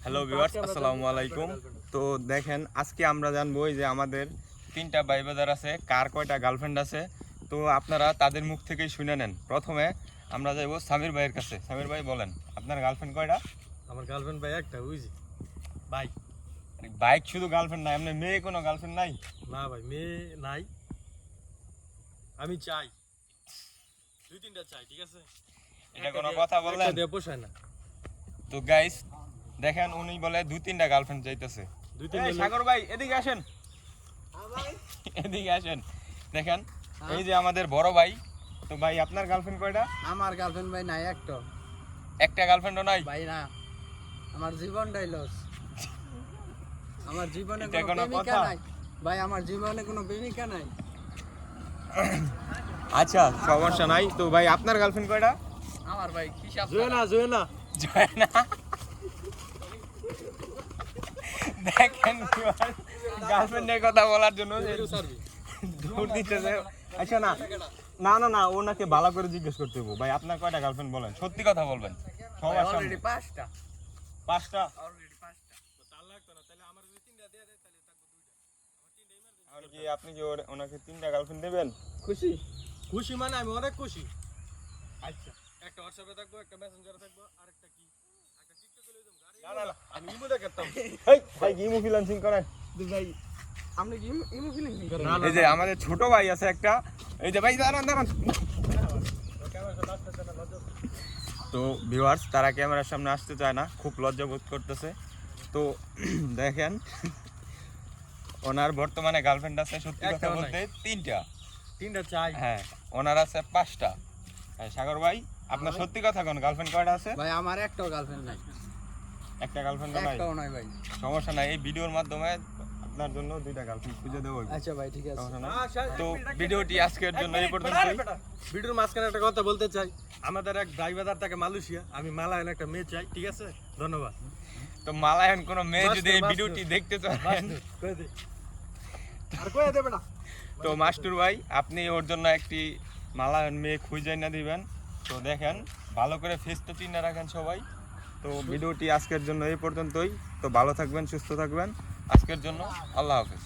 Hello viewers, আসসালামু আলাইকুম। তো দেখেন, আজকে আমরা জানবো যে আমাদের তিনটা ভাই ব্রাদার আছে, কার কয়টা গার্লফ্রেন্ড আছে। তো আপনারা তাদের মুখ থেকেই শুনে নেন। প্রথমে আমরা যাইব সামির ভাইয়ের কাছে। সামির ভাই বলেন, আপনার গার্লফ্রেন্ড কয়টা? আমার গার্লফ্রেন্ড ভাই একটা, বুঝছি ভাই। বাইক শুধু গার্লফ্রেন্ড নাই, আপনার মেয়ে কোনো গার্লফ্রেন্ড নাই? না ভাই, মেয়ে নাই। আমি চাই দুই তিনটা চাই, ঠিক আছে? এটা কোনো কথা বললেন? দিয়ে পোষায় না। তো গাইস দেখেন, উনি বলে দুই তিনটা গার্লফ্রেন্ড চাইতেছে। দুই তিন সাগর ভাই এদিকে আসেন, এদিকে আসেন। দেখেন এই যে আমাদের বড় ভাই। তো ভাই আপনার গার্লফ্রেন্ড কয়টা? আমার গার্লফ্রেন্ড ভাই নাই একটা। একটা গার্লফ্রেন্ডও নাই ভাই না, আমার জীবনটাই লস। আমার জীবনে এটা কোনো কোনো প্রেমিকা কথা? নাই ভাই, আমার জীবনে কোনো প্রেমিকা নাই। আচ্ছা, সমস্যা নাই। তো ভাই আপনার গার্লফ্রেন্ড কয়টা? আমার ভাই হিসাব জুয়েনা জয়না। দেখেন গার্লফ্রেন্ডের কথা বলার জন্য যে দূর দিতেছে। আচ্ছা না না না না, ওনাকে ভালো করে জিজ্ঞেস করতে হবে। ভাই আপনার কয়টা গার্লফ্রেন্ড বলেন, সত্যি কথা বলবেন। সবার সামনে অলরেডি পাঁচটা। পাঁচটা? অলরেডি পাঁচটা। তার লাগতো না, তাহলে আমার যদি তিনটা দিয়ে দেয় তাহলে থাকবো দুইটা। আমার তিনটা ইমার্জেন্সি। আর কি আপনি কি ওনাকে তিনটা গার্লফ্রেন্ড দেবেন? খুশি? খুশি মানে আমি অনেক খুশি। আচ্ছা, একটা হোয়াটসঅ্যাপে থাকবো, একটা মেসেঞ্জারে থাকবো, আরেকটা কি, একটা টিকটকে লই যাম গাড়ি। না না না, আমি ইমোতে করতাম। এই ভাই কি মুভি লঞ্চিং করেন? ভাই আপনি কি ইমো ফিলিং করেন? না, না, এই যে আমাদের ছোট ভাই আছে একটা। এই যে ভাই দাঁড়ান দাঁড়ান। তো ভিউয়ার্স, তারা ক্যামেরার সামনে আসতে চায় না, খুব লজ্জা বোধ করতেছে। তো দেখেন, ওনার বর্তমানে গার্লফ্রেন্ড আছে সত্যি কথা একটাও বলতে তিনটা। তিনটা চাই। হ্যাঁ, ওনার আছে পাঁচটা। হ্যাঁ, সাগর ভাই আপনার সত্যি কথা কোন, গার্লফ্রেন্ড কয়টা আছে? ভাই আমার একটাও গার্লফ্রেন্ড নাই। একটা গার্লফ্রেন্ড নাই? একটাও নাই ভাই। সমস্যা নাই, এই ভিডিওর মাধ্যমে আপনার জন্য দুইটা গার্লফ্রেন্ড খুঁজে দেবো। আচ্ছা ভাই, ঠিক আছে। সমস্যা নাই। তো ভিডিওটি আজকের জন্য এই পর্যন্ত। ভিডিওর মাঝখানে একটা কথা বলতে চাই। আমাদের এক ড্রাইভার থাকে মালয়েশিয়া, আমি মালায়ান একটা মেয়ে চাই, ঠিক আছে? ধন্যবাদ। তো মালায়ান কোন মেয়ে যদি এই মাস্টার, ভিডিওটি দেখতে চান, কয়ে দে। আর কয়ে দেবে না। তো মাস্টার ভাই আপনি ওর জন্য একটি মালায়ান মেয়ে খুঁজে না দিবেন। তো দেখেন, ভালো করে ফেসটা চিনে রাখেন সবাই। তো ভিডিওটি আজকের জন্য এই পর্যন্তই। তো ভালো থাকবেন, সুস্থ থাকবেন। আজকের জন্য আল্লাহ হাফেজ।